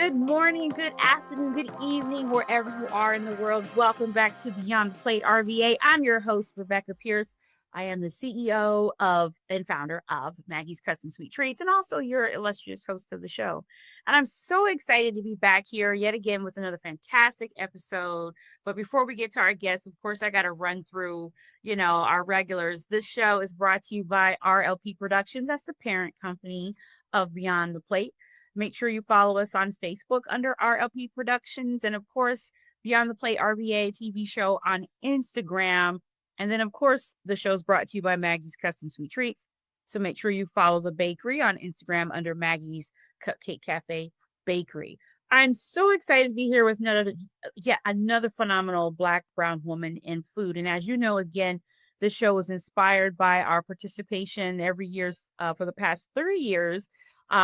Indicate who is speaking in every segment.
Speaker 1: Good morning, good afternoon, good evening, wherever you are in the world. Welcome back to Beyond the Plate RVA. I'm your host, Rebecca Pierce. I am the CEO of and founder of Maggie's Custom Sweet Treats, and also your illustrious host of the show. And I'm so excited to be back here yet again with another fantastic episode. But before we get to our guests, of course, I got to run through, our regulars. This show is brought to you by RLP Productions. That's the parent company of Beyond the Plate. Make sure you follow us on Facebook under RLP Productions. And of course, Beyond the Plate RVA TV show on Instagram. And then, of course, the show's brought to you by Maggie's Custom Sweet Treats. So make sure you follow the bakery on Instagram under Maggie's Cupcake Cafe Bakery. I'm so excited to be here with another phenomenal Black, brown woman in food. And as you know, again, this show was inspired by our participation every year for the past 3 years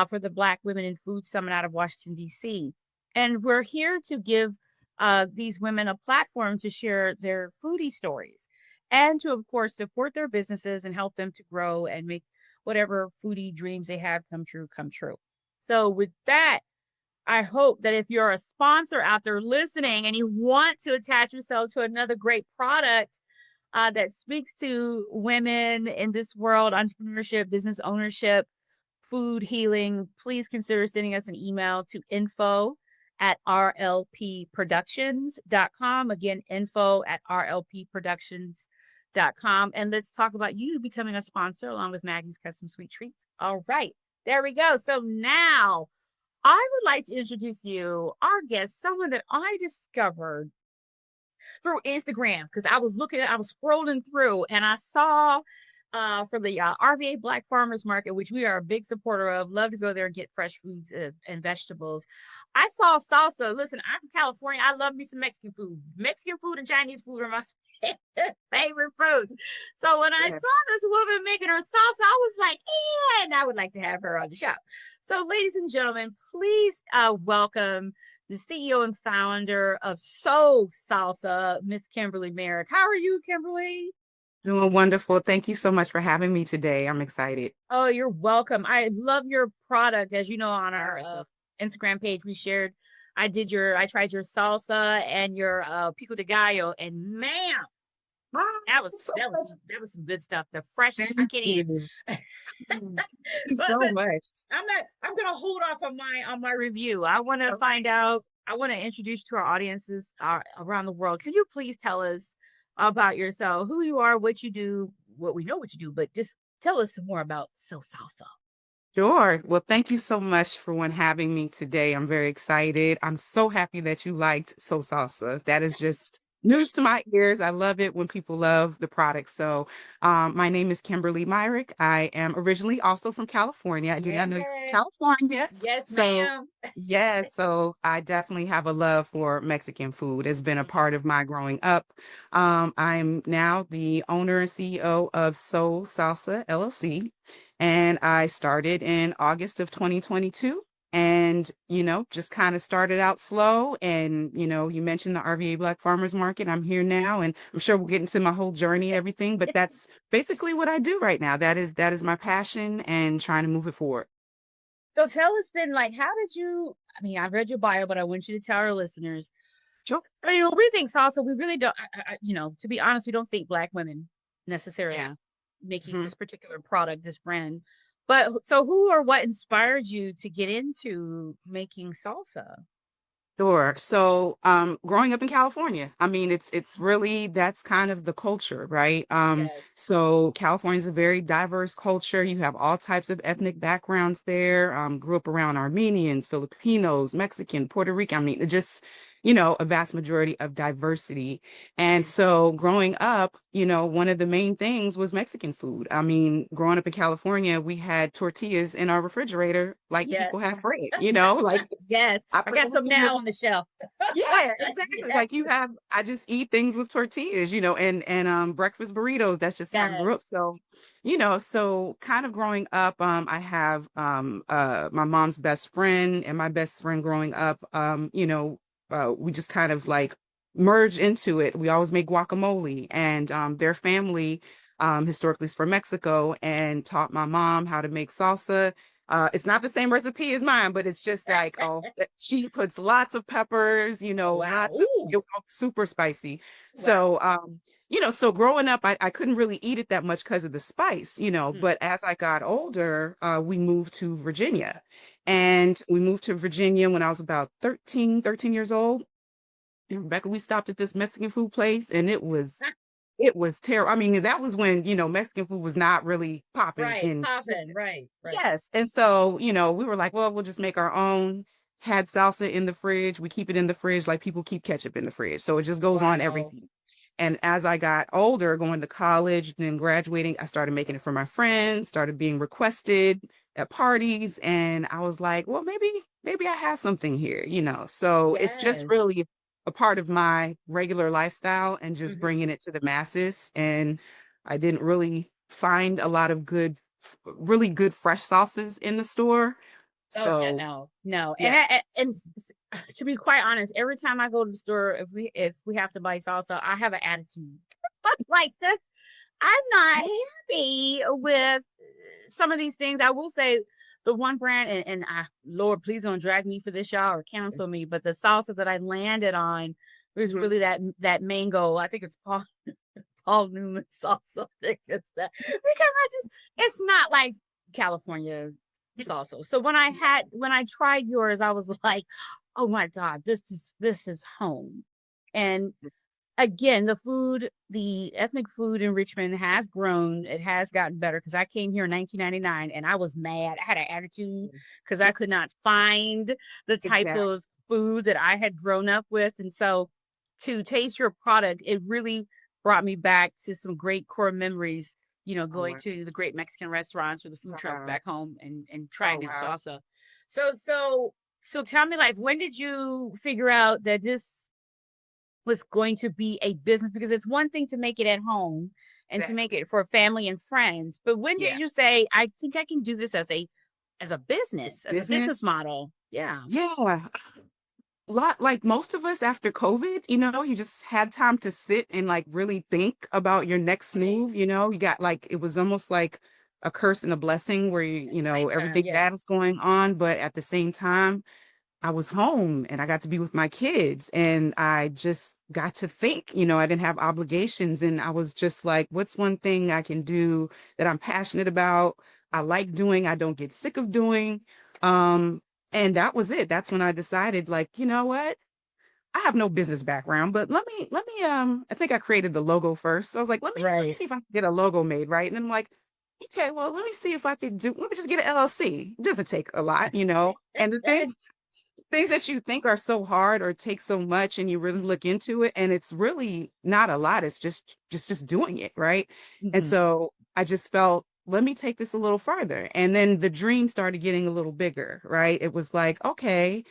Speaker 1: for the Black Women in Food Summit out of Washington, D.C. And we're here to give these women a platform to share their foodie stories and to, of course, support their businesses and help them to grow and make whatever foodie dreams they have come true. So with that, I hope that if you're a sponsor out there listening and you want to attach yourself to another great product that speaks to women in this world, entrepreneurship, business ownership, food healing, please consider sending us an email to info@rlpproductions.com. Again, info@rlpproductions.com. And let's talk about you becoming a sponsor along with Maggie's Custom Sweet Treats. All right, there we go. So now I would like to introduce you, our guest, someone that I discovered through Instagram because I was scrolling through and I saw for the RVA Black Farmers Market, which we are a big supporter of. Love to go there and get fresh foods and vegetables. I saw salsa. Listen, I'm from California. I love me some Mexican food. Mexican food and Chinese food are my favorite foods. So when I saw this woman making her salsa, I was like, and I would like to have her on the show. So ladies and gentlemen, please welcome the CEO and founder of So Salsa, Miss Kimberli Myrick. How are you, Kimberli?
Speaker 2: Doing wonderful. Thank you so much for having me today. I'm excited.
Speaker 1: Oh, you're welcome. I love your product. As you know, on our Instagram page, I tried your salsa and your pico de gallo, and man, that was some good stuff. The fresh, I can't even.
Speaker 2: So much.
Speaker 1: I'm gonna hold off on my review. I want to find out. I want to introduce to our audiences around the world. Can you please tell us about yourself, who you are, what you do? What we know what you do, but just tell us some more about So Salsa.
Speaker 2: Sure. Well, thank you so much for having me today. I'm very excited. I'm so happy that you liked So Salsa. That is just news to my ears. I love it when people love the product. So my name is Kimberli Myrick. I am originally also from California. I did not know you were from California.
Speaker 1: Yes, ma'am.
Speaker 2: Yes, so I definitely have a love for Mexican food. It's been a part of my growing up. I'm now the owner and CEO of So Salsa LLC, and I started in August of 2022. And, just kind of started out slow. And, you mentioned the RVA Black Farmers Market. I'm here now, and I'm sure we'll get into my whole journey, everything. But that's basically what I do right now. That is my passion and trying to move it forward.
Speaker 1: So tell us then, how did you, I've read your bio, but I want you to tell our listeners.
Speaker 2: Sure.
Speaker 1: We think salsa, we really don't, to be honest, we don't think Black women necessarily making this particular product, this brand. But so who or what inspired you to get into making salsa?
Speaker 2: Sure. So, growing up in California, it's really, that's kind of the culture, right?
Speaker 1: Yes.
Speaker 2: So California is a very diverse culture. You have all types of ethnic backgrounds there. Grew up around Armenians, Filipinos, Mexican, Puerto Rican. Just, a vast majority of diversity. And so growing up, one of the main things was Mexican food. Growing up in California, we had tortillas in our refrigerator, like people have bread, like.
Speaker 1: Yes, I got some now on the shelf.
Speaker 2: Yeah, exactly. Like I just eat things with tortillas, and breakfast burritos. That's just how I grew up. So, so kind of growing up, I have my mom's best friend and my best friend growing up, we just kind of like merged into it. We always make guacamole, and their family historically is from Mexico, and taught my mom how to make salsa. It's not the same recipe as mine, but it's just like, she puts lots of peppers,
Speaker 1: Oh, wow.
Speaker 2: lots of
Speaker 1: Ooh.
Speaker 2: super spicy.
Speaker 1: Wow.
Speaker 2: So, so growing up, I couldn't really eat it that much because of the spice,
Speaker 1: Mhm.
Speaker 2: but as I got older, we moved to Virginia. And we moved to Virginia when I was about 13 years old. And Rebecca, we stopped at this Mexican food place and it was terrible. I mean, that was when, Mexican food was not really popping
Speaker 1: Right.
Speaker 2: in
Speaker 1: Poppin'.
Speaker 2: Virginia.
Speaker 1: Right. Right.
Speaker 2: Yes. And so, we were like, well, we'll just make our own. Had salsa in the fridge. We keep it in the fridge like people keep ketchup in the fridge. So it just goes on
Speaker 1: Wow.
Speaker 2: everything. And as I got older, going to college, then graduating, I started making it for my friends, started being requested at parties. And I was like, well, maybe I have something here. So it's just
Speaker 1: Yes.
Speaker 2: really a part of my regular lifestyle and just
Speaker 1: Mhm.
Speaker 2: bringing it to the masses. And I didn't really find a lot of really good fresh sauces in the store.
Speaker 1: Oh yeah,
Speaker 2: So
Speaker 1: no, no,
Speaker 2: yeah.
Speaker 1: to be quite honest, every time I go to the store, if we have to buy salsa, I have an attitude. I'm like this, I'm not happy with some of these things. I will say the one brand, and Lord, please don't drag me for this, y'all, or cancel me. But the salsa that I landed on was
Speaker 2: Mhm.
Speaker 1: really that mango. I think it's Paul Newman salsa. I think it's that because it's not like California salsa. So when I tried yours, I was like, oh my God, this is home. And again, the ethnic food in Richmond has grown. It has gotten better because I came here in 1999 and I was mad. I had an attitude because I could
Speaker 2: Yes,
Speaker 1: not find the type
Speaker 2: exactly.
Speaker 1: of food that I had grown up with. And so to taste your product, it really brought me back to some great core memories,
Speaker 2: Oh
Speaker 1: going
Speaker 2: wow.
Speaker 1: to the great Mexican restaurants or the food truck
Speaker 2: Wow.
Speaker 1: back home and
Speaker 2: Oh
Speaker 1: trying this
Speaker 2: wow.
Speaker 1: salsa. So tell me, like, when did you figure out that this was going to be a business? Because it's one thing to make it at home and to make
Speaker 2: Exactly.
Speaker 1: it for family and friends, but when
Speaker 2: Yeah.
Speaker 1: did you say, I think I can do this as a business
Speaker 2: Business.
Speaker 1: model? Yeah.
Speaker 2: Yeah. Lot like most of us after COVID, you just had time to sit and like really think about your next
Speaker 1: Right.
Speaker 2: move. You got like it was almost like a curse and a blessing where
Speaker 1: Same time.
Speaker 2: everything bad
Speaker 1: Yes.
Speaker 2: is going on, but at the same time, I was home and I got to be with my kids and I just got to think. I didn't have obligations and I was just like, what's one thing I can do that I'm passionate about? I like doing, I don't get sick of doing. Um, and that was it. That's when I decided, like, you know what? I have no business background, but I think I created the logo first. So I was like, let me
Speaker 1: Right.
Speaker 2: see if I can get a logo made, right? And then I'm like, okay, well, let me see if I could let me just get an LLC. It doesn't take a lot. And the things that you think are so hard or take so much and you really look into it and it's really not a lot. It's just doing it, right? And
Speaker 1: Mhm.
Speaker 2: so I just felt, let me take this a little further. And then the dream started getting a little bigger, right? It was like, okay,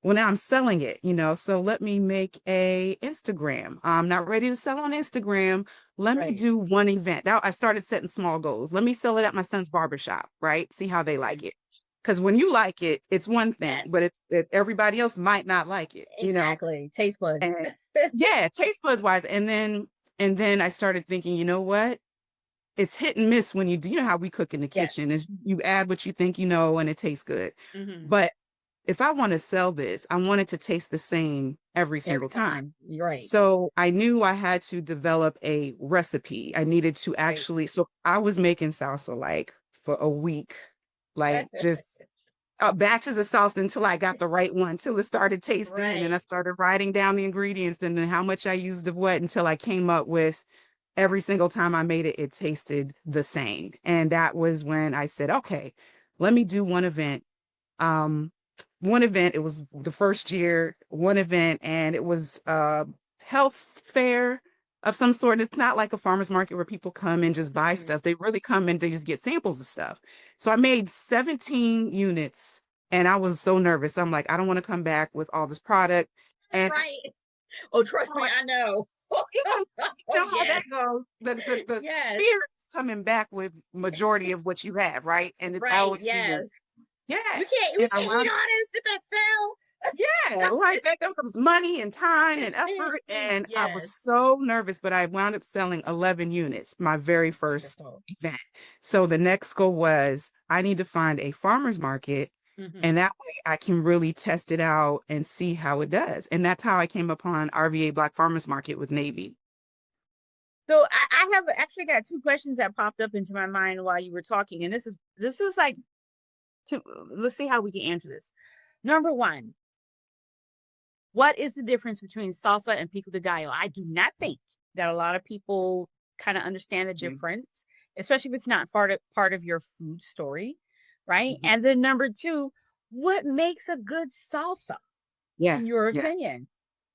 Speaker 2: well, now I'm selling it. So let me make a Instagram. I'm not ready to sell on Instagram. Let me
Speaker 1: Right.
Speaker 2: do one event. Now I started setting small goals. Let me sell it at my son's barbershop, right? See how they like
Speaker 1: Mhm.
Speaker 2: it. Because when you like it, it's one thing,
Speaker 1: Yes.
Speaker 2: but everybody else might not like it.
Speaker 1: Exactly. Taste buds.
Speaker 2: And yeah, taste buds wise. And then I started thinking, you know what? It's hit and miss when you do, how we cook in the kitchen
Speaker 1: Yes.
Speaker 2: is you add what you think and it tastes good.
Speaker 1: Hmm.
Speaker 2: But if I want to sell this, I want it to taste the same every
Speaker 1: Every
Speaker 2: single time.
Speaker 1: time. You're right.
Speaker 2: So I knew I had to develop a recipe. I needed to
Speaker 1: Right.
Speaker 2: actually, so I was making salsa like for a week, like just batches of salsa until I got the right one, till it started tasting. And then I
Speaker 1: Right.
Speaker 2: started writing down the ingredients and then how much I used of what until I came up with every single time I made it, it tasted the same. And that was when I said, okay, let me do um, one event. It was the first year, one event, and it was a health fair of some sort. It's not like a farmer's market where people come and just buy
Speaker 1: Hmm.
Speaker 2: stuff. They really come and they just get samples of stuff. So I made 17 units and I was so nervous. I'm like, I don't want to come back with all this product. And
Speaker 1: Right. Oh, trust me, I know.
Speaker 2: you
Speaker 1: Oh,
Speaker 2: know how that
Speaker 1: yes.
Speaker 2: goes. The
Speaker 1: Yes.
Speaker 2: fear is coming back with majority of what you have, right? And it's
Speaker 1: Right.
Speaker 2: always fear.
Speaker 1: Yes.
Speaker 2: Yeah.
Speaker 1: We
Speaker 2: And I
Speaker 1: can't eat
Speaker 2: wound
Speaker 1: all this. Did that sell?
Speaker 2: Yeah, like that was money and time and effort. And I was
Speaker 1: Yes.
Speaker 2: so nervous, but I wound up selling 11 units my very first
Speaker 1: Wonderful.
Speaker 2: event. So the next goal was I need to find a farmer's market. And
Speaker 1: Mhm.
Speaker 2: that way I can really test it out and see how it does. And that's how I came upon RVA Black Farmers Market with Navy.
Speaker 1: So I have actually got two questions that popped up into my mind while you were talking, and this is like, let's see how we can answer this. Number one, what is the difference between salsa and pico de gallo? I do not think that a lot of people kind of understand the difference, especially if it's not part of your food story, right?
Speaker 2: Mhm.
Speaker 1: And then number two, what makes a good salsa,
Speaker 2: Yeah,
Speaker 1: in your
Speaker 2: yeah.
Speaker 1: opinion?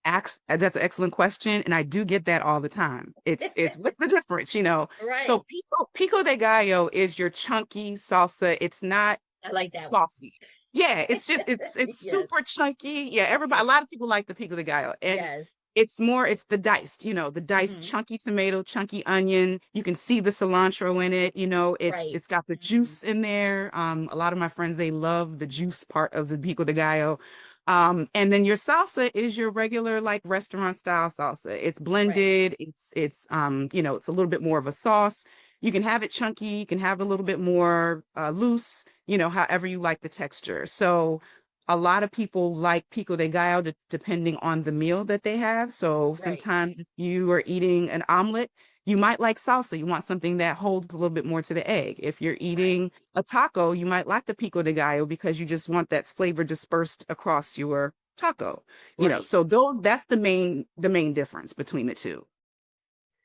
Speaker 2: That's an excellent question, and I do get that all the time. It's what's the difference, you know? So
Speaker 1: Right.
Speaker 2: pico de gallo is your chunky salsa. It's not
Speaker 1: I like that one.
Speaker 2: saucy. Yeah, it's
Speaker 1: Yes.
Speaker 2: super chunky. Yeah, everybody,
Speaker 1: Yes.
Speaker 2: a lot of people like the pico de gallo, and
Speaker 1: Yes.
Speaker 2: it's the diced, the diced
Speaker 1: Hmm.
Speaker 2: chunky tomato, chunky onion. You can see the cilantro in it.
Speaker 1: Right.
Speaker 2: It's got the
Speaker 1: Hmm.
Speaker 2: juice in there. A lot of my friends, they love the juice part of the pico de gallo. And then your salsa is your regular like restaurant style salsa. It's
Speaker 1: Right.
Speaker 2: blended. It's a little bit more of a sauce. You can have it chunky. You can have it a little bit more loose. However you like the texture. So a lot of people like pico de gallo depending on the meal that they have. So
Speaker 1: Right.
Speaker 2: sometimes if you are eating an omelet, you might like salsa. You want something that holds a little bit more to the egg. If you're
Speaker 1: Right.
Speaker 2: eating a taco, you might like the pico de gallo because you just want that flavor dispersed across your taco.
Speaker 1: Right.
Speaker 2: So that's the main difference between the two.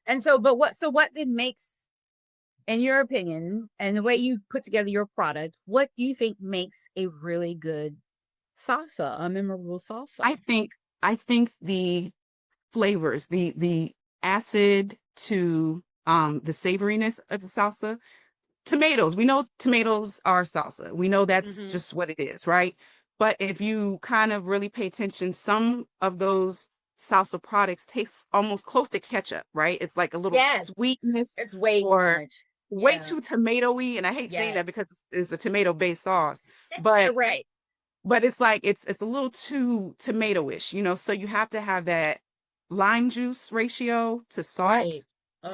Speaker 1: And so, so what then makes, in your opinion, and the way you put together your product, what do you think makes a really good salsa, a memorable salsa?
Speaker 2: I think the flavors, the acid to the savoriness of salsa. Tomatoes, we know tomatoes are salsa. We know that's
Speaker 1: Hmm.
Speaker 2: just what it is, right? But if you kind of really pay attention, some of those salsa products taste almost close to ketchup, right? It's like a little
Speaker 1: Yes,
Speaker 2: sweetness
Speaker 1: it's way too
Speaker 2: or
Speaker 1: much.
Speaker 2: way
Speaker 1: Yeah.
Speaker 2: too tomatoey. And I hate saying that
Speaker 1: Yes.
Speaker 2: because it's a tomato-based sauce, but
Speaker 1: Right.
Speaker 2: it's like it's a little too tomato-ish, so you have to have that lime juice ratio to
Speaker 1: Right.
Speaker 2: salt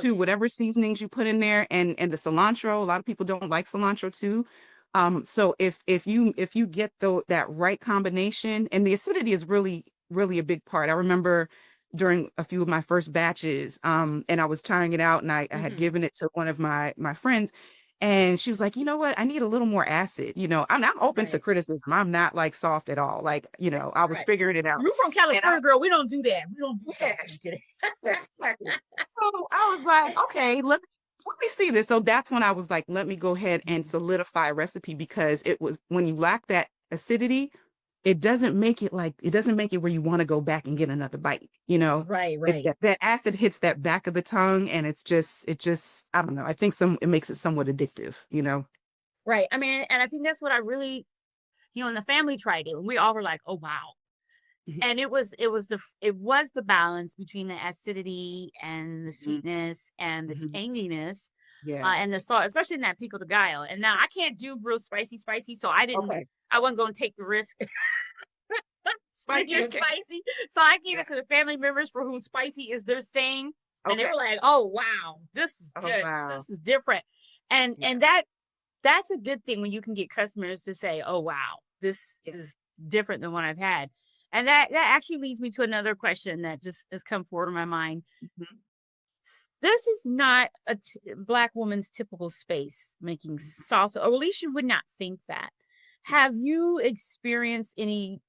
Speaker 2: to
Speaker 1: Okay.
Speaker 2: whatever seasonings you put in there, and the cilantro. A lot of people don't like cilantro too. So if you get that right combination, and the acidity is really really a big part. I remember during a few of my first batches, and I was trying it out, and I had
Speaker 1: Hmm.
Speaker 2: given it to one of my friends, and she was like, you know what? I need a little more acid. I'm open to
Speaker 1: Right.
Speaker 2: criticism. I'm not like soft at all. Like, I was
Speaker 1: Right.
Speaker 2: figuring it out.
Speaker 1: We're from
Speaker 2: And I,
Speaker 1: California, girl. We don't do that. We don't do that.
Speaker 2: yeah,
Speaker 1: I'm just kidding.
Speaker 2: exactly. So I was like, okay, let me see this. So that's when I was like, let me go ahead and
Speaker 1: Mhm.
Speaker 2: solidify a recipe, because it was when you lack that acidity, it doesn't make it where you want to go back and get another bite.
Speaker 1: Right.
Speaker 2: It's
Speaker 1: Right.
Speaker 2: that acid hits that back of the tongue, and it just I don't know. I think it makes it somewhat addictive.
Speaker 1: Right. I mean, and I think that's what I really, and the family tried it, and we all were like, "Oh wow!"
Speaker 2: Mhm.
Speaker 1: And it was the balance between the acidity and the
Speaker 2: Mhm.
Speaker 1: sweetness and the
Speaker 2: Mhm.
Speaker 1: tanginess,
Speaker 2: Yeah.
Speaker 1: and the salt, especially in that pico de gallo. And now I can't do real spicy, so
Speaker 2: Okay.
Speaker 1: I wasn't going to take the risk with your
Speaker 2: Spicy. Okay.
Speaker 1: spicy. So I gave
Speaker 2: Yeah.
Speaker 1: it to the family members for whom spicy is their thing, and they
Speaker 2: Okay.
Speaker 1: were like, "Oh wow, this is
Speaker 2: Oh
Speaker 1: good.
Speaker 2: wow.
Speaker 1: This is different." And
Speaker 2: Yeah.
Speaker 1: and that's a good thing when you can get customers to say, "Oh wow, this
Speaker 2: Yeah.
Speaker 1: is different than what I've had." And that actually leads me to another question that just has come forward in my mind.
Speaker 2: Mhm.
Speaker 1: This is not a black woman's typical space making salsa, or at least you would not think that. Have you experienced any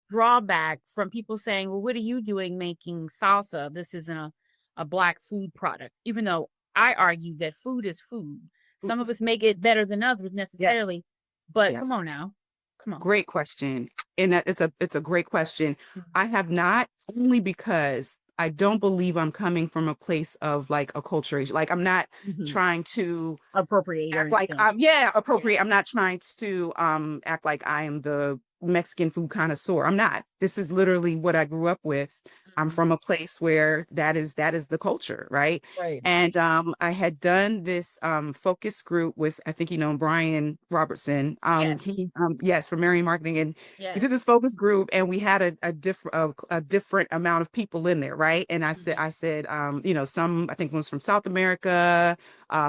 Speaker 1: drawback from people saying, "Well, what are you doing making salsa? This isn't a black food product." Even though I argue that food is food.
Speaker 2: Mhm.
Speaker 1: Some of us make it better than others
Speaker 2: Yeah.
Speaker 1: necessarily, but come
Speaker 2: Yes.
Speaker 1: on now. Come on.
Speaker 2: Great question. And that it's a great question. I have not, only because I don't believe I'm coming from a place of like acculturation. Like I'm not
Speaker 1: Mhm.
Speaker 2: trying to
Speaker 1: Appropriate or
Speaker 2: act like
Speaker 1: anything.
Speaker 2: appropriate. I'm
Speaker 1: Yes.
Speaker 2: not trying to act like I am the Mexican food connoisseur. I'm not. This is literally what I grew up with. I'm
Speaker 1: Mhm.
Speaker 2: from a place where that is the culture, right?
Speaker 1: Right.
Speaker 2: And I had done this focus group with, I think you know Brian Robertson.
Speaker 1: Yes.
Speaker 2: He yes, for Marrying Marketing, and we did
Speaker 1: Yes.
Speaker 2: this focus group, and we had a different amount of people in there, right? And
Speaker 1: Mhm.
Speaker 2: I said, you know, some I think was from South America,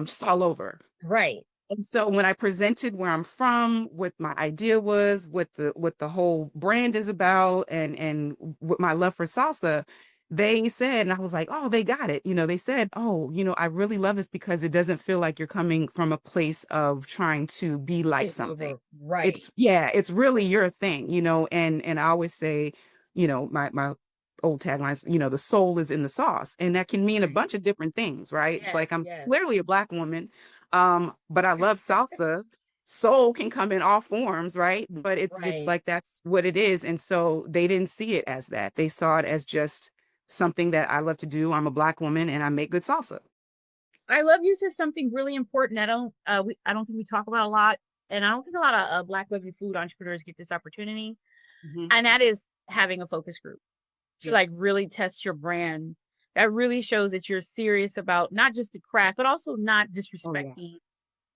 Speaker 2: just all over.
Speaker 1: Right.
Speaker 2: And so when I presented where I'm from, what my idea was, what the whole brand is about, and what my love for salsa, they said, and I was like, oh, they got it. You know, they said, oh, you know, I really love this because it doesn't feel like you're coming from a place of trying to be like
Speaker 1: Take
Speaker 2: something.
Speaker 1: over. Right.
Speaker 2: It's yeah, it's really your thing, you know, and I always say, you know, my old taglines, you know, the soul is in the sauce. And that can mean a
Speaker 1: Right.
Speaker 2: bunch of different things, right? It's
Speaker 1: Yes.
Speaker 2: like I'm
Speaker 1: Yes.
Speaker 2: clearly a Black woman, but I love salsa. Soul can come in all forms, right? But it's
Speaker 1: Right.
Speaker 2: like that's what it is. And so they didn't see it as that. They saw it as just something that I love to do. I'm a Black woman and I make good salsa.
Speaker 1: I love you said something really important. I don't think we talk about a lot, and I don't think a lot of Black women food entrepreneurs get this opportunity,
Speaker 2: Hmm.
Speaker 1: and that is having a focus group to
Speaker 2: Yeah.
Speaker 1: like really test your brand. That really shows that you're serious about not just the craft, but also not
Speaker 2: Oh yeah.
Speaker 1: disrespecting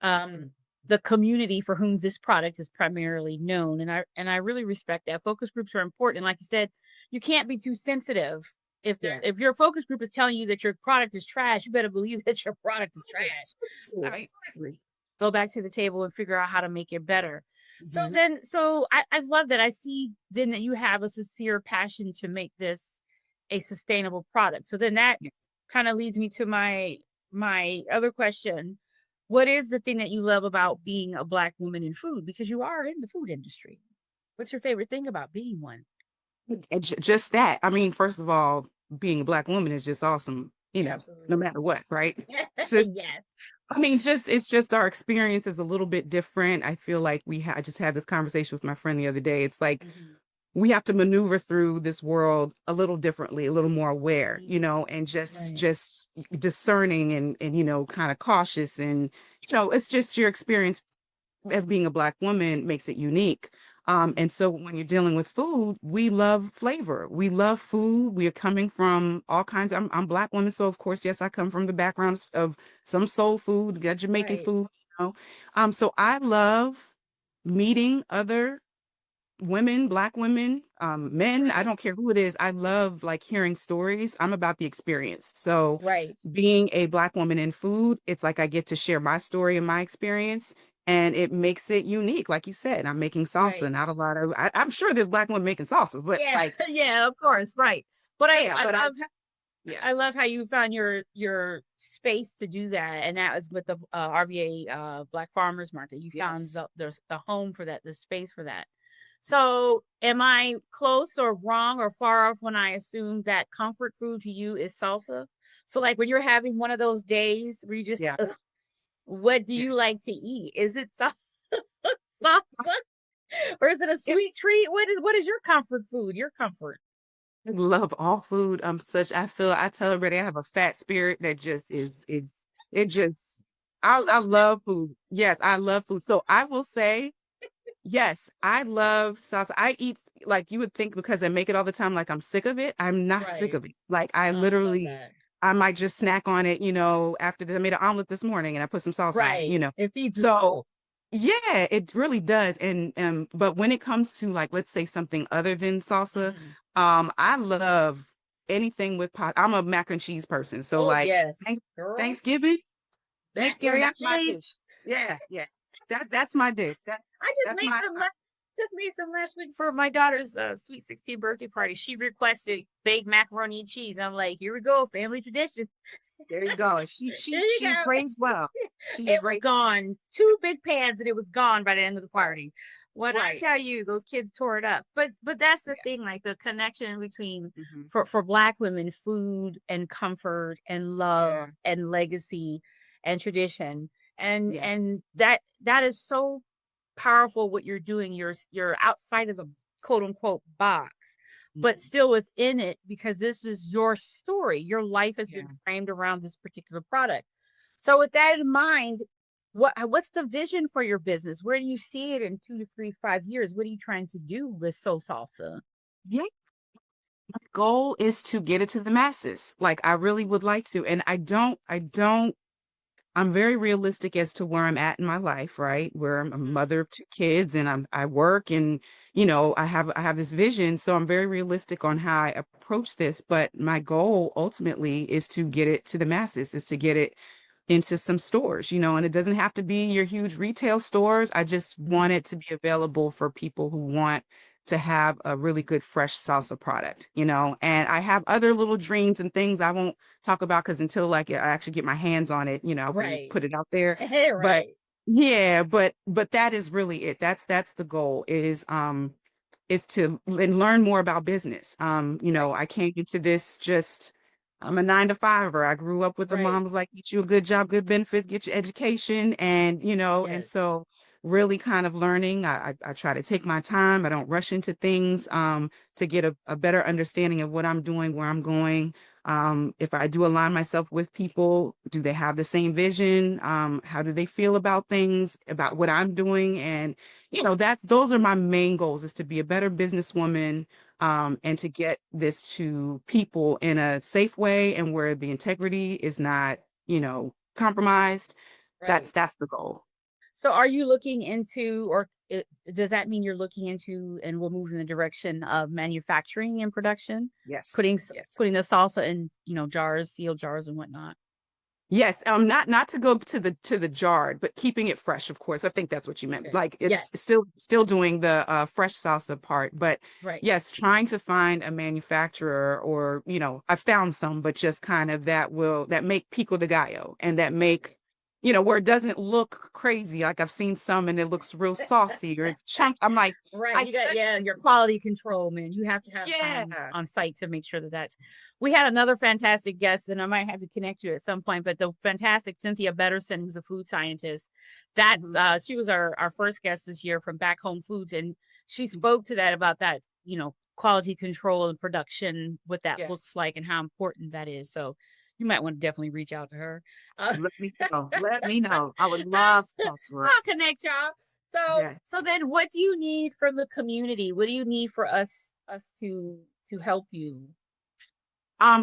Speaker 1: um the community for whom this product is primarily known. And I really respect that. Focus groups are important. And like you said, you can't be too sensitive.
Speaker 2: Yeah.
Speaker 1: If your focus group is telling you that your product is trash, you better believe that your product is
Speaker 2: Yeah.
Speaker 1: trash.
Speaker 2: Absolutely.
Speaker 1: Right?
Speaker 2: Exactly.
Speaker 1: Go back to the table and figure out how to make it better.
Speaker 2: Hmm.
Speaker 1: I love that. I see then that you have a sincere passion to make this a sustainable product. So then that
Speaker 2: Yes.
Speaker 1: kind of leads me to my other question. What is the thing that you love about being a Black woman in food? Because you are in the food industry. What's your favorite thing about being one?
Speaker 2: And just that. I mean, first of all, being a Black woman is just awesome, you know, no
Speaker 1: Absolutely.
Speaker 2: matter what, right? It's just
Speaker 1: Yes.
Speaker 2: I mean, just it's just our experience is a little bit different. I feel like I just had this conversation with my friend the other day. It's like
Speaker 1: Mhm.
Speaker 2: we have to maneuver through this world a little differently, a little more aware, you
Speaker 1: Mhm.
Speaker 2: know, and just
Speaker 1: Right.
Speaker 2: just discerning and you know, kind of cautious, and you know, it's just your experience of being a Black woman makes it unique.
Speaker 1: Mhm.
Speaker 2: And so when you're dealing with food, we love flavor. We love food. We are coming from all kinds. I'm Black woman, so of course, yes, I come from the backgrounds of some soul food, got Jamaican
Speaker 1: Right.
Speaker 2: food, you know. So I love meeting other women, Black women, men, I
Speaker 1: Right.
Speaker 2: don't care who it is. I love like hearing stories. I'm about the experience. So
Speaker 1: Right.
Speaker 2: being a Black woman in food, it's like I get to share my story and my experience, and it makes it unique. Like you said, I'm making salsa,
Speaker 1: Right.
Speaker 2: not a lot of, I'm sure there's Black women making salsa, but
Speaker 1: Yeah.
Speaker 2: like,
Speaker 1: Yeah, of course. Right. But
Speaker 2: yeah, but yeah,
Speaker 1: I love how you found your space to do that, and that was with the RVA Black Farmers Market. You found
Speaker 2: yes.
Speaker 1: the home for that, the space for that. So, am I close or wrong or far off when I assume that comfort food to you is salsa? So, like when you're having one of those days where you just,
Speaker 2: Yeah.
Speaker 1: ugh, what do
Speaker 2: Yeah.
Speaker 1: you like to eat? Is it salsa or is it a
Speaker 2: It's
Speaker 1: sweet treat? What is your comfort food? Your comfort,
Speaker 2: I love all food. I tell everybody I have a fat spirit that just is it just I love food. Yes, I love food. So I will say, yes, I love salsa. I eat like you would think because I make it all the time, like I'm sick of it. I'm not sick
Speaker 1: right?
Speaker 2: of it. Like I
Speaker 1: I love
Speaker 2: literally,
Speaker 1: that.
Speaker 2: I might just snack on it, you know, after this. I made an omelet this morning and I put some salsa on it, you
Speaker 1: Right.
Speaker 2: know.
Speaker 1: It feeds the
Speaker 2: So
Speaker 1: soul.
Speaker 2: yeah, it really does. And but when it comes to like let's say something other than salsa,
Speaker 1: Mhm.
Speaker 2: I love anything with pot. I'm a mac and cheese person. So
Speaker 1: Oh
Speaker 2: like
Speaker 1: yes,
Speaker 2: Thanks-
Speaker 1: girl.
Speaker 2: Thanksgiving, Thanksgiving, that's my
Speaker 1: Macaroni.
Speaker 2: dish. Yeah, yeah. That's my dish.
Speaker 1: I just
Speaker 2: That's
Speaker 1: made
Speaker 2: my
Speaker 1: some just made some last week for my daughter's sweet 16th birthday party. She requested baked macaroni and cheese. I'm like, here we go, family tradition.
Speaker 2: there you go. And she
Speaker 1: There
Speaker 2: she
Speaker 1: you
Speaker 2: she's
Speaker 1: go.
Speaker 2: raised well. She
Speaker 1: It
Speaker 2: is
Speaker 1: was
Speaker 2: raised
Speaker 1: gone. Two big pans and it was gone by the end of the party. When I
Speaker 2: right.
Speaker 1: tell you those kids tore it up. But that's the
Speaker 2: Yeah.
Speaker 1: thing, like the connection between
Speaker 2: Hmm.
Speaker 1: for Black women, food and comfort and love
Speaker 2: Yeah.
Speaker 1: and legacy and tradition.
Speaker 2: Yes.
Speaker 1: And that is so powerful what you're doing. You're outside of the quote unquote box, but
Speaker 2: Mhm.
Speaker 1: still within it because this is your story. Your life has been
Speaker 2: Yeah.
Speaker 1: framed around this particular product. So with that in mind, what's the vision for your business? Where do you see it in 2 to 3, 5 years? What are you trying to do with So Salsa?
Speaker 2: Yeah. Goal is to get it to the masses. Like I really would like to. And I'm very realistic as to where I'm at in my life, right? Where I'm a
Speaker 1: Mhm.
Speaker 2: mother of two kids and I work and I have this vision. So I'm very realistic on how I approach this. But my goal ultimately is to get it to the masses, is to get it into some stores, and it doesn't have to be your huge retail stores. I just want
Speaker 1: Mhm.
Speaker 2: it to be available for people who want to have a really good fresh salsa product. And I have other little dreams and things I won't talk about because until like I actually get my hands on it, I wouldn't
Speaker 1: Right.
Speaker 2: put it out there. But
Speaker 1: Right.
Speaker 2: yeah, but that is really it. That's the goal is to learn more about business.
Speaker 1: Right.
Speaker 2: I came into this just I'm a 9 to 5er. I grew up with a
Speaker 1: Right.
Speaker 2: mom was like, get you a good job, good benefits, get your education. And
Speaker 1: Yes.
Speaker 2: so really kind of learning. I try to take my time. I don't rush into things to get a better understanding of what I'm doing, where I'm going. If I do align myself with people, do they have the same vision? How do they feel about things, about what I'm doing? And those are my main goals, is to be a better businesswoman, and to get this to people in a safe way and where the integrity is not, compromised. That's
Speaker 1: Right.
Speaker 2: that's the goal.
Speaker 1: So are you looking into, or does that mean you're looking into and we'll move in the direction of manufacturing and production,
Speaker 2: Yes.
Speaker 1: putting
Speaker 2: Yes.
Speaker 1: putting the salsa in, jars, sealed jars and whatnot?
Speaker 2: Yes, not to go to the jarred, but keeping it fresh, of course. I think that's what you meant.
Speaker 1: Okay.
Speaker 2: Like it's
Speaker 1: Yes.
Speaker 2: still doing the fresh salsa part, but
Speaker 1: Right.
Speaker 2: yes, trying to find a manufacturer or, I found some, but just kind of that make pico de gallo and that make,
Speaker 1: Right.
Speaker 2: where it doesn't look crazy. Like I've seen some and it looks real saucy or chunk. I'm like,
Speaker 1: Right.
Speaker 2: I
Speaker 1: You got, yeah, your quality control, man. You have to have
Speaker 2: yeah.
Speaker 1: on site to make sure that that's. We had another fantastic guest, and I might have to connect you at some point. But the fantastic Cynthia Betterson, who's a food scientist, that's
Speaker 2: Mhm.
Speaker 1: she was our first guest this year from Back Home Foods, and she
Speaker 2: Mhm.
Speaker 1: spoke to that about that, quality control and production, what that looks
Speaker 2: Yes.
Speaker 1: like, and how important that is. So you might want to definitely reach out to her.
Speaker 2: Let me know. Let me know. I would love to talk to her.
Speaker 1: I'll connect y'all. So
Speaker 2: Yeah.
Speaker 1: so then what do you need from the community? What do you need for us to help you?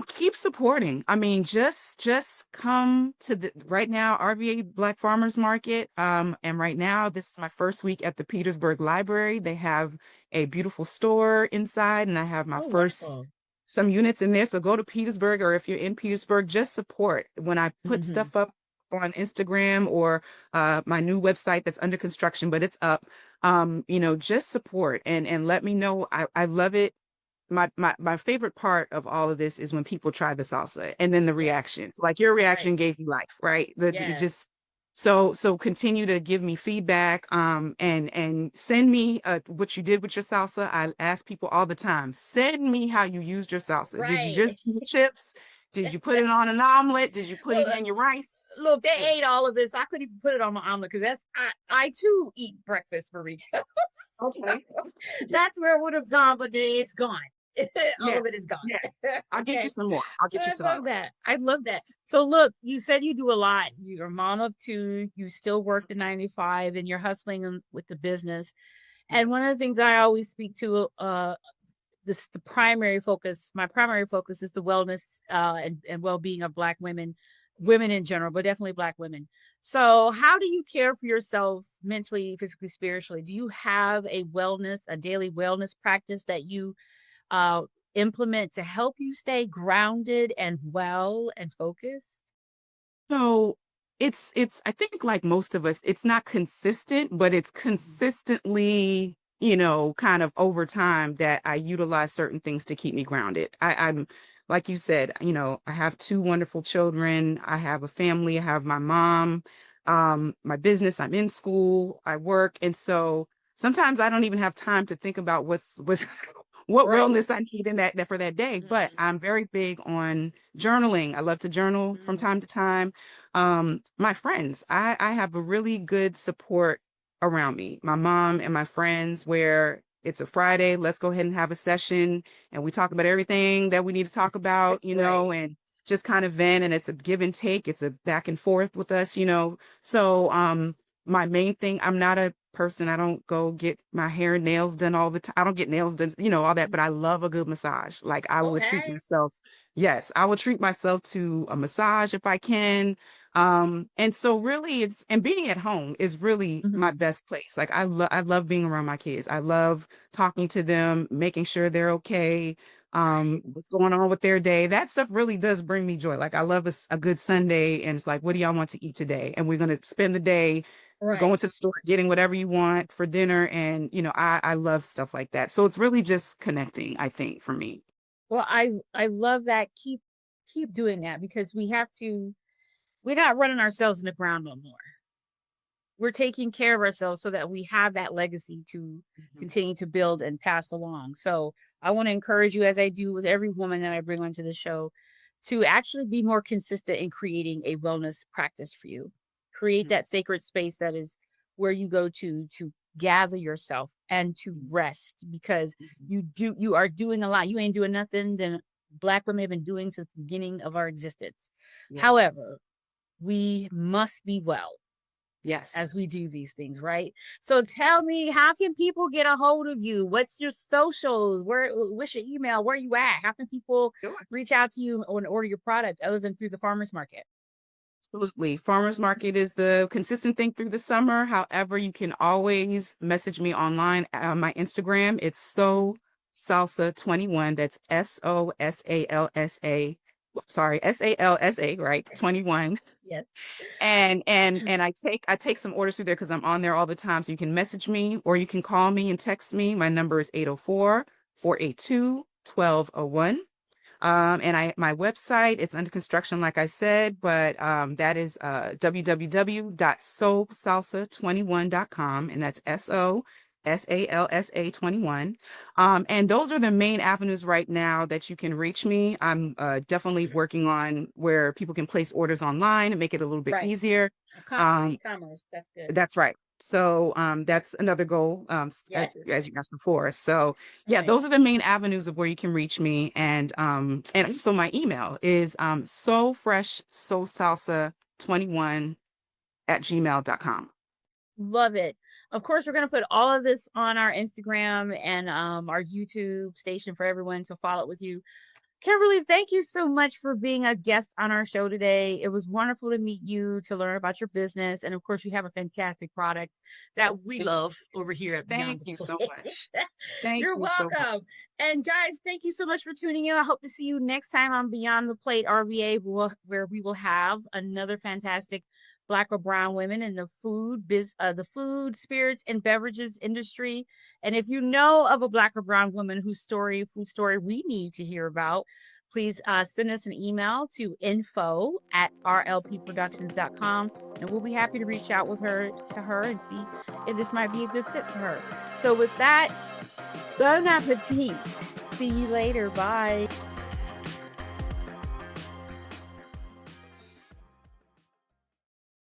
Speaker 2: Keep supporting. I mean, just come to the right now, RVA Black Farmers Market. And right now, this is my first week at the Petersburg Library. They have a beautiful store inside, and I have my
Speaker 1: Oh,
Speaker 2: first
Speaker 1: wonderful.
Speaker 2: some units in there. So go to Petersburg, or if you're in Petersburg, just support. When I put
Speaker 1: Hmm.
Speaker 2: stuff up on Instagram or my new website that's under construction, but it's up. Just support and let me know. I love it. My favorite part of all of this is when people try the salsa and then the
Speaker 1: Yes.
Speaker 2: reactions. Like your reaction
Speaker 1: Right.
Speaker 2: gave me life, right? It
Speaker 1: Yes.
Speaker 2: just so continue to give me feedback, and send me what you did with your salsa. I ask people all the time, send me how you used your salsa. Did you
Speaker 1: Right.
Speaker 2: just do the chips? Did you put it on an omelet? Did you put
Speaker 1: Look,
Speaker 2: it in your rice?
Speaker 1: look, they
Speaker 2: Yes.
Speaker 1: ate all of this. I couldn't even put it on my omelet because I too eat breakfast for retail.
Speaker 2: Okay.
Speaker 1: That's where it would have gone, but it's gone. All
Speaker 2: Yeah.
Speaker 1: of it is gone.
Speaker 2: Yeah. I'll get you
Speaker 1: Okay.
Speaker 2: some more. I'll get you
Speaker 1: I
Speaker 2: some
Speaker 1: love
Speaker 2: more.
Speaker 1: that. I love that. So look, you said you do a lot. You're a mom of two. You still work the 9 to 5, and you're hustling with the business. And one
Speaker 2: Yes.
Speaker 1: of the things I always speak to, the primary focus. My primary focus is the wellness and well being of Black women, women in general, but definitely Black women. So, how do you care for yourself mentally, physically, spiritually? Do you have a daily wellness practice that you uh, implement to help you stay grounded and well and focused?
Speaker 2: So it's I think like most of us, it's not consistent, but it's
Speaker 1: Mhm.
Speaker 2: consistently, kind of over time that I utilize certain things to keep me grounded. I'm like you said, I have two wonderful children. I have a family. I have my mom, my business. I'm in school. I work, and so sometimes I don't even have time to think about what's what
Speaker 1: Right.
Speaker 2: wellness I need in that for that day. But
Speaker 1: Mhm.
Speaker 2: I'm very big on journaling. I love to journal from
Speaker 1: Mhm.
Speaker 2: time to time. My friends, I have a really good support around me. My mom and my friends, where it's a Friday, let's go ahead and have a session and we talk about everything that we need to talk about,
Speaker 1: Right.
Speaker 2: and just kind of vent, and it's a give and take. It's a back and forth with us. So my main thing, I'm not a person. I don't go get my hair and nails done all the time. I don't get nails done, you know, all that, but I love a good massage. Like I would treat
Speaker 1: Okay.
Speaker 2: myself. Yes, I will treat myself to a massage if I can. And so really and being at home is really my
Speaker 1: Mhm.
Speaker 2: best place. Like I love being around my kids. I love talking to them, making sure they're okay,
Speaker 1: Right.
Speaker 2: what's going on with their day. That stuff really does bring me joy. Like I love a good Sunday, and it's like, what do y'all want to eat today? And we're going to spend the day
Speaker 1: Right.
Speaker 2: going to the store, getting whatever you want for dinner. And, you know, I love stuff like that. So it's really just connecting, I think, for me.
Speaker 1: Well, I love that. Keep doing that because we're not running ourselves in the ground no more. We're taking care of ourselves so that we have that legacy to
Speaker 2: Mhm.
Speaker 1: continue to build and pass along. So I want to encourage you, as I do with every woman that I bring onto the show, to actually be more consistent in creating a wellness practice for you. Create
Speaker 2: Mhm.
Speaker 1: that sacred space that is where you go to gather yourself and to rest because
Speaker 2: Mhm.
Speaker 1: you are doing a lot. You ain't doing nothing than Black women have been doing since the beginning of our existence.
Speaker 2: Yeah.
Speaker 1: However, we must be well
Speaker 2: Yes.
Speaker 1: as we do these things, right? So tell me, how can people get a hold of you? What's your socials? What's your email? Where you at? How can people
Speaker 2: Sure.
Speaker 1: reach out to you and order your product other than through the farmers market?
Speaker 2: Absolutely. Farmers market is the consistent thing through the summer. However, you can always message me online on my Instagram. It's
Speaker 1: Mhm.
Speaker 2: so salsa 21. That's SOSALSA. Sorry, SALSA, right? 21.
Speaker 1: Yes.
Speaker 2: And I take some orders through there because I'm on there all the time. So you can message me or you can call me and text me. My number is 804-482-1201. And my website, it's under construction, like I said, but that is www.sosalsa21.com, and that's SOSALSA 21. And those are the main avenues right now that you can reach me. I'm definitely working on where people can place orders online and make it a little bit
Speaker 1: Right.
Speaker 2: easier.
Speaker 1: Commerce,
Speaker 2: Um,
Speaker 1: e-commerce. That's good.
Speaker 2: that's right. So that's another goal,
Speaker 1: Yes.
Speaker 2: as you asked before. So yeah,
Speaker 1: Right.
Speaker 2: those are the main avenues of where you can reach me. And so my email is so fresh so salsa 21 @gmail.com.
Speaker 1: Love it. Of course, we're going to put all of this on our Instagram and our YouTube station for everyone to follow with you. Kimberly, thank you so much for being a guest on our show today. It was wonderful to meet you, to learn about your business. And of course, you have a fantastic product that we love over here at Beyond
Speaker 2: Thank
Speaker 1: the
Speaker 2: you so
Speaker 1: Plate.
Speaker 2: much. Thank
Speaker 1: You're
Speaker 2: you so much.
Speaker 1: welcome. And guys, thank you so much for tuning in. I hope to see you next time on Beyond the Plate RVA, where we will have another fantastic Black or brown women in the food, spirits, and beverages industry. And if you know of a Black or brown woman food story we need to hear about, please send us an email to info@rlpproductions.com, and we'll be happy to reach out to her and see if this might be a good fit for her. So with that, bon appetit. See you later. Bye.